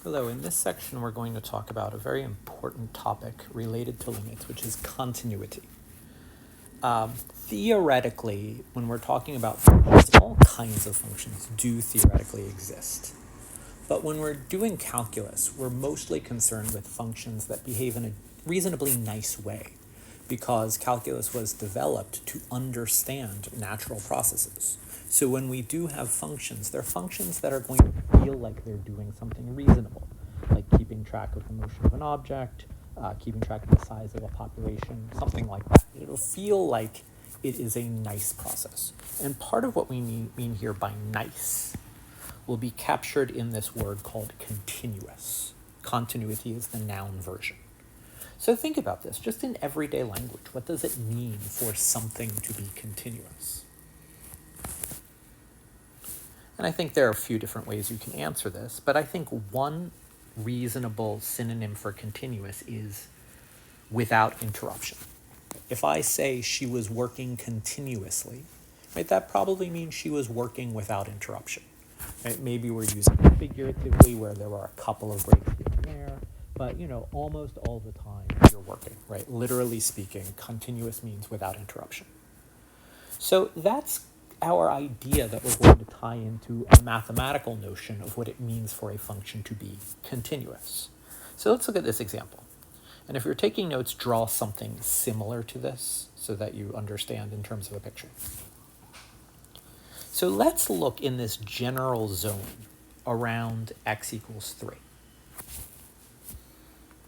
Hello, in this section we're going to talk about a very important topic related to limits, which is continuity. Theoretically, when we're talking about functions, all kinds of functions do theoretically exist. But when we're doing calculus, we're mostly concerned with functions that behave in a reasonably nice way, because calculus was developed to understand natural processes. So when we do have functions, they're functions that are going to feel like they're doing something reasonable, like keeping track of the motion of an object, keeping track of the size of a population, something like that. It'll feel like it is a nice process. And part of what we mean here by nice will be captured in this word called continuous. Continuity is the noun version. So think about this, just in everyday language. What does it mean for something to be continuous? And I think there are a few different ways you can answer this, but I think one reasonable synonym for continuous is without interruption. If I say she was working continuously, right, that probably means she was working without interruption. Right? Maybe we're using it figuratively where there were a couple of breaks here and there, but almost all the time you're working, right? Literally speaking, continuous means without interruption. So that's our idea that we're going to tie into a mathematical notion of what it means for a function to be continuous. So let's look at this example. And if you're taking notes, draw something similar to this so that you understand in terms of a picture. So let's look in this general zone around x equals 3.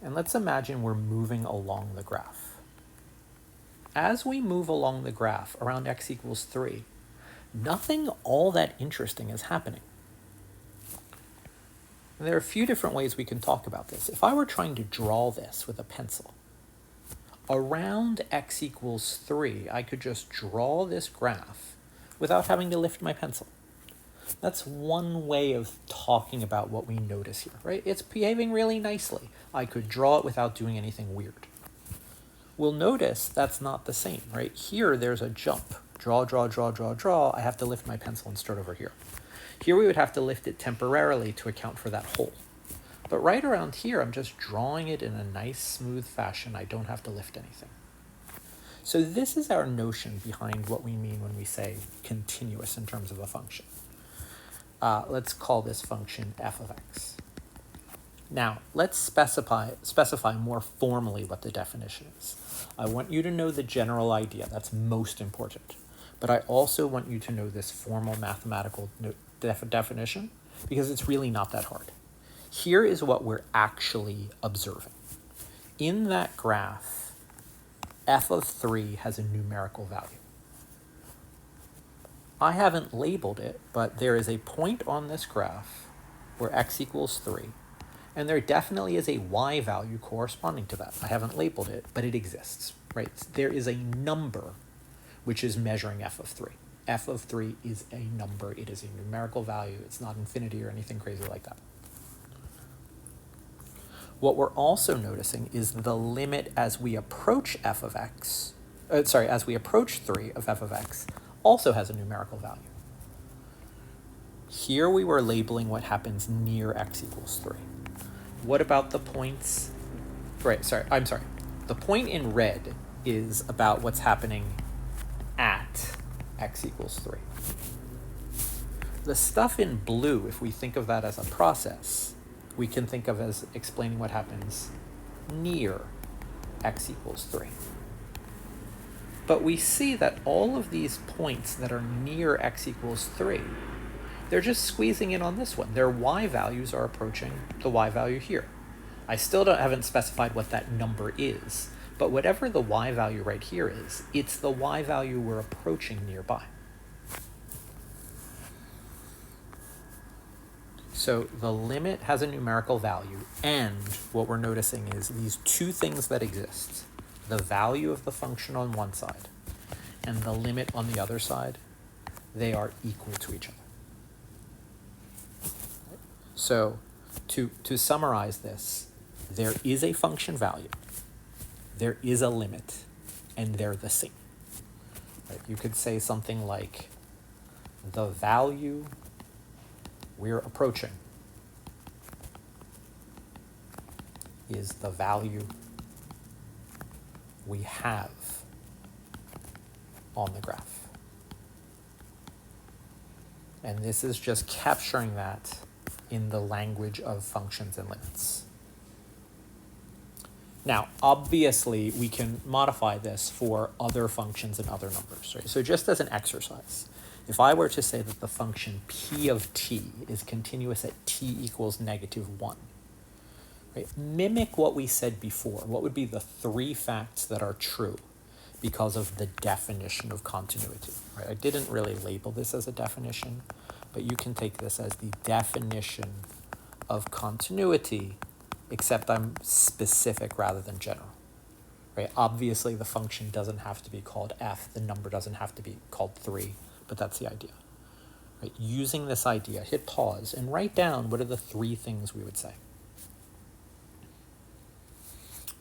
And let's imagine we're moving along the graph. As we move along the graph around x equals 3, nothing all that interesting is happening. And there are a few different ways we can talk about this. If I were trying to draw this with a pencil, around x equals 3, I could just draw this graph without having to lift my pencil. That's one way of talking about what we notice here, right? It's behaving really nicely. I could draw it without doing anything weird. We'll notice that's not the same, right? Here, there's a jump. Draw, draw, draw, draw, draw. I have to lift my pencil and start over here. Here, we would have to lift it temporarily to account for that hole. But right around here, I'm just drawing it in a nice, smooth fashion. I don't have to lift anything. So this is our notion behind what we mean when we say continuous in terms of a function. Let's call this function f of x. Now, let's specify more formally what the definition is. I want you to know the general idea. That's most important. But I also want you to know this formal mathematical definition because it's really not that hard. Here is what we're actually observing. In that graph, f of 3 has a numerical value. I haven't labeled it, but there is a point on this graph where x equals 3, and there definitely is a y value corresponding to that. I haven't labeled it, but it exists, right? There is a number which is measuring f of 3. F of 3 is a number. It is a numerical value. It's not infinity or anything crazy like that. What we're also noticing is the limit as we approach f of x, as we approach 3 of f of x, also has a numerical value. Here we were labeling what happens near x equals 3. What about the points? The point in red is about what's happening at x equals 3. The stuff in blue, if we think of that as a process, we can think of as explaining what happens near x equals 3. But we see that all of these points that are near x equals 3, they're just squeezing in on this one. Their y values are approaching the y value here. I still haven't specified what that number is, but whatever the y value right here is, it's the y value we're approaching nearby. So the limit has a numerical value, and what we're noticing is these two things that exist, the value of the function on one side and the limit on the other side, they are equal to each other. So to summarize this, there is a function value, there is a limit, and they're the same. Right? You could say something like the value we're approaching is the value we have on the graph. And this is just capturing that in the language of functions and limits. Now, obviously, we can modify this for other functions and other numbers, right? So just as an exercise, if I were to say that the function p of t is continuous at t equals -1, right? Mimic what we said before. What would be the 3 facts that are true because of the definition of continuity, right? I didn't really label this as a definition, but you can take this as the definition of continuity, except I'm specific rather than general, right? Obviously, the function doesn't have to be called f, the number doesn't have to be called 3, but that's the idea, right? Using this idea, hit pause and write down what are the 3 things we would say.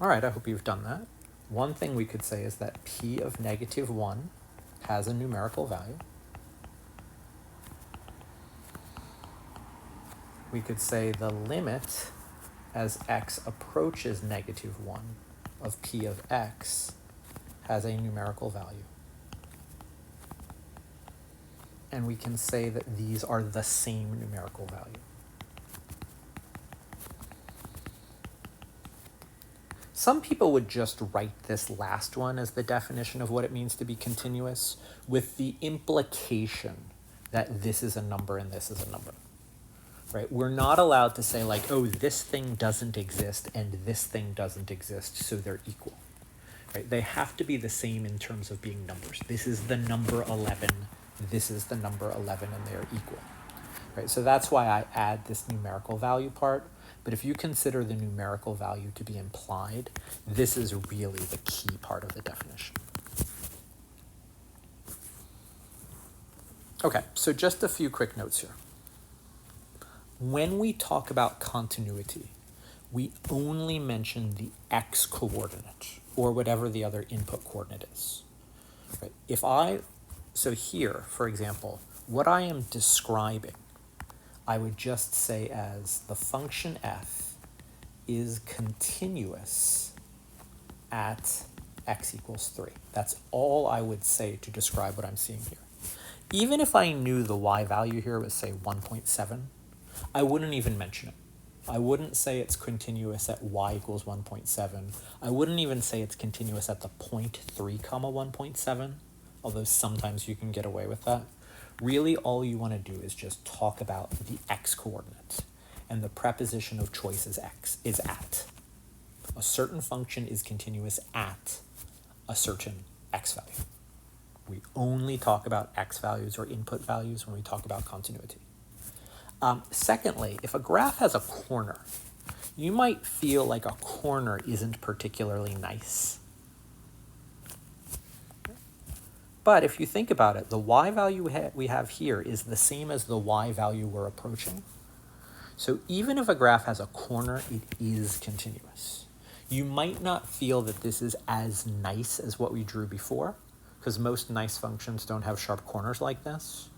All right, I hope you've done that. One thing we could say is that p of -1 has a numerical value. We could say the limit as x approaches -1 of p of x has a numerical value. And we can say that these are the same numerical value. Some people would just write this last one as the definition of what it means to be continuous, with the implication that this is a number and this is a number. Right? We're not allowed to say like, oh, this thing doesn't exist and this thing doesn't exist, so they're equal. Right? They have to be the same in terms of being numbers. This is the number 11, this is the number 11, and they are equal. Right? So that's why I add this numerical value part. But if you consider the numerical value to be implied, this is really the key part of the definition. Okay, so just a few quick notes here. When we talk about continuity, we only mention the x coordinate, or whatever the other input coordinate is. Right? So here, for example, what I am describing, I would just say as the function f is continuous at x equals 3. That's all I would say to describe what I'm seeing here. Even if I knew the y value here was, say, 1.7, I wouldn't even mention it. I wouldn't say it's continuous at y equals 1.7. I wouldn't even say it's continuous at the point 3 comma 1.7, although sometimes you can get away with that. Really, all you want to do is just talk about the x coordinate, and the preposition of choice is x, is at. A certain function is continuous at a certain x value. We only talk about x values or input values when we talk about continuity. Secondly, if a graph has a corner, you might feel like a corner isn't particularly nice. But if you think about it, the y value we have here is the same as the y value we're approaching. So even if a graph has a corner, it is continuous. You might not feel that this is as nice as what we drew before, because most nice functions don't have sharp corners like this.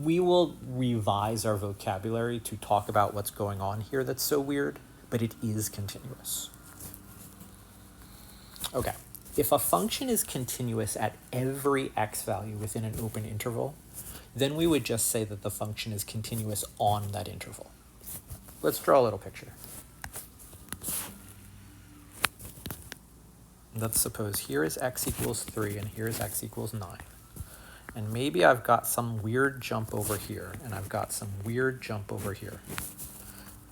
We will revise our vocabulary to talk about what's going on here that's so weird, but it is continuous. Okay, if a function is continuous at every x value within an open interval, then we would just say that the function is continuous on that interval. Let's draw a little picture. Let's suppose here is x equals 3 and here is x equals 9. And maybe I've got some weird jump over here, and I've got some weird jump over here.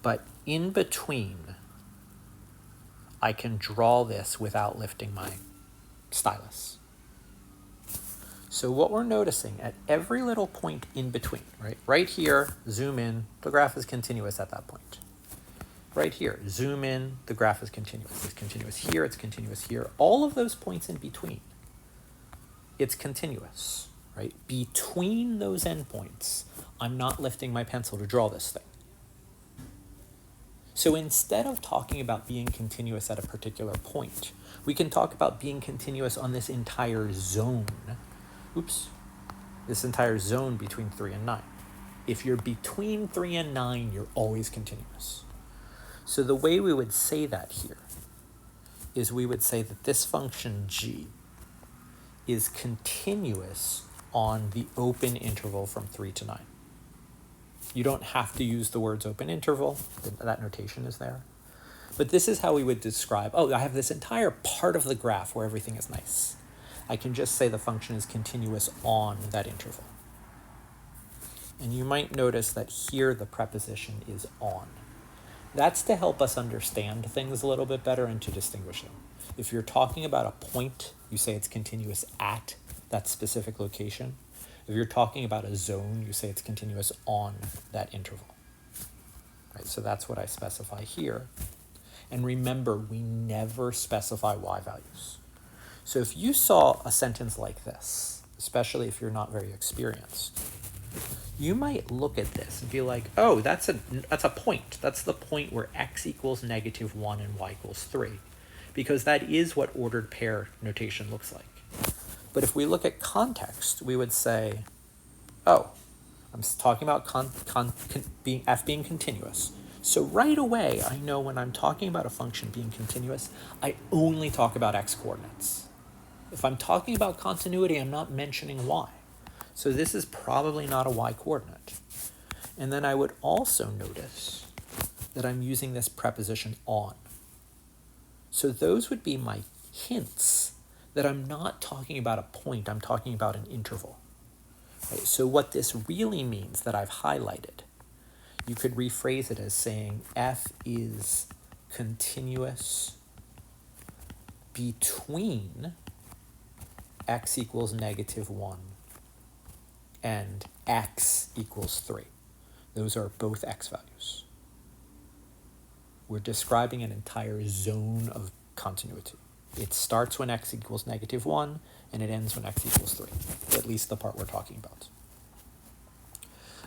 But in between, I can draw this without lifting my stylus. So what we're noticing at every little point in between, right here, zoom in, the graph is continuous at that point. Right here, zoom in, the graph is continuous. It's continuous here, it's continuous here. All of those points in between, it's continuous. Right? Between those endpoints, I'm not lifting my pencil to draw this thing. So instead of talking about being continuous at a particular point, we can talk about being continuous on this entire zone. This entire zone between 3 and 9. If you're between 3 and 9, you're always continuous. So the way we would say that here is we would say that this function g is continuous on the open interval from 3 to 9. You don't have to use the words open interval, that notation is there. But this is how we would describe, oh, I have this entire part of the graph where everything is nice. I can just say the function is continuous on that interval. And you might notice that here the preposition is on. That's to help us understand things a little bit better and to distinguish them. If you're talking about a point, you say it's continuous at that specific location. If you're talking about a zone, you say it's continuous on that interval. Right, so that's what I specify here. And remember, we never specify y values. So if you saw a sentence like this, especially if you're not very experienced, you might look at this and be like, oh, that's a point. That's the point where x equals -1 and y equals 3, because that is what ordered pair notation looks like. But if we look at context, we would say, oh, I'm talking about f being continuous. So right away, I know when I'm talking about a function being continuous, I only talk about x coordinates. If I'm talking about continuity, I'm not mentioning y. So this is probably not a y coordinate. And then I would also notice that I'm using this preposition on. So those would be my hints that I'm not talking about a point, I'm talking about an interval. Right? So what this really means that I've highlighted, you could rephrase it as saying f is continuous between x equals -1 and x equals 3. Those are both x values. We're describing an entire zone of continuity. It starts when x equals -1 and it ends when x equals 3, at least the part we're talking about.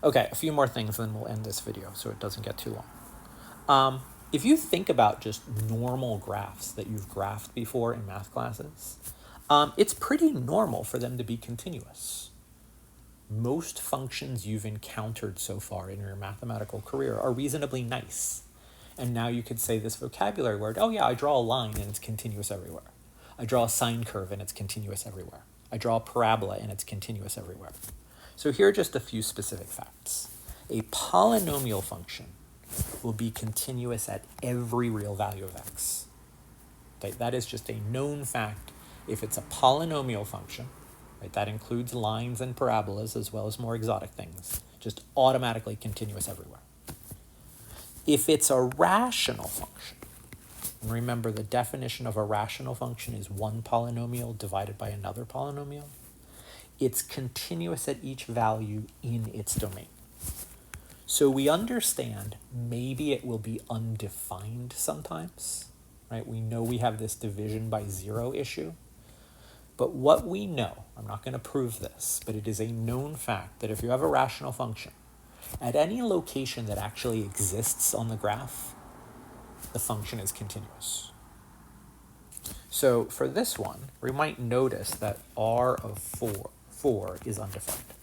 Okay, a few more things, then we'll end this video so it doesn't get too long. If you think about just normal graphs that you've graphed before in math classes, it's pretty normal for them to be continuous. Most functions you've encountered so far in your mathematical career are reasonably nice. And now you could say this vocabulary word, oh yeah, I draw a line and it's continuous everywhere. I draw a sine curve and it's continuous everywhere. I draw a parabola and it's continuous everywhere. So here are just a few specific facts. A polynomial function will be continuous at every real value of x. Okay, that is just a known fact. If it's a polynomial function, right, that includes lines and parabolas as well as more exotic things, just automatically continuous everywhere. If it's a rational function, and remember the definition of a rational function is one polynomial divided by another polynomial, it's continuous at each value in its domain. So we understand maybe it will be undefined sometimes, right? We know we have this division by 0 issue. But what we know, I'm not going to prove this, but it is a known fact that if you have a rational function, at any location that actually exists on the graph, the function is continuous. So for this one, we might notice that r of 4 is undefined.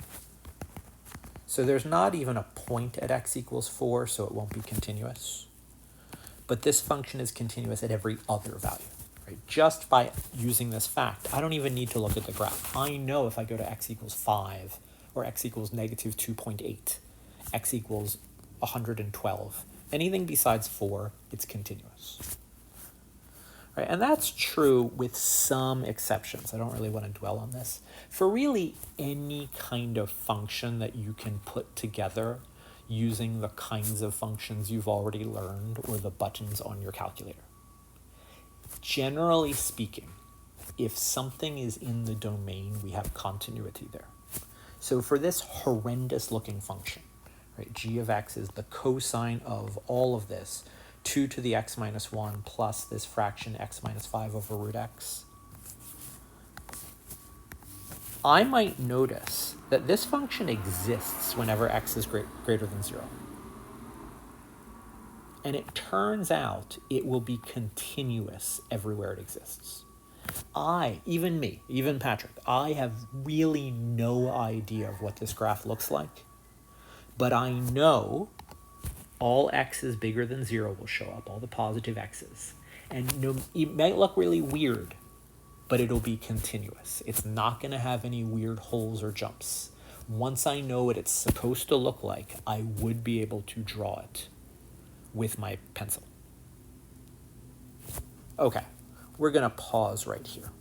So there's not even a point at x equals 4, so it won't be continuous. But this function is continuous at every other value. Right? Just by using this fact, I don't even need to look at the graph. I know if I go to x equals 5, or x equals -2.8, x equals 112, anything besides 4, it's continuous. Right? And that's true with some exceptions. I don't really want to dwell on this. For really any kind of function that you can put together using the kinds of functions you've already learned or the buttons on your calculator. Generally speaking, if something is in the domain, we have continuity there. So for this horrendous looking function, right, g of x is the cosine of all of this, 2 to the x minus 1 plus this fraction x minus 5 over root x. I might notice that this function exists whenever x is greater than 0. And it turns out it will be continuous everywhere it exists. Even Patrick, I have really no idea of what this graph looks like, but I know all x's bigger than 0 will show up, all the positive x's. And it might look really weird, but it'll be continuous. It's not going to have any weird holes or jumps. Once I know what it's supposed to look like, I would be able to draw it with my pencil. Okay, we're going to pause right here.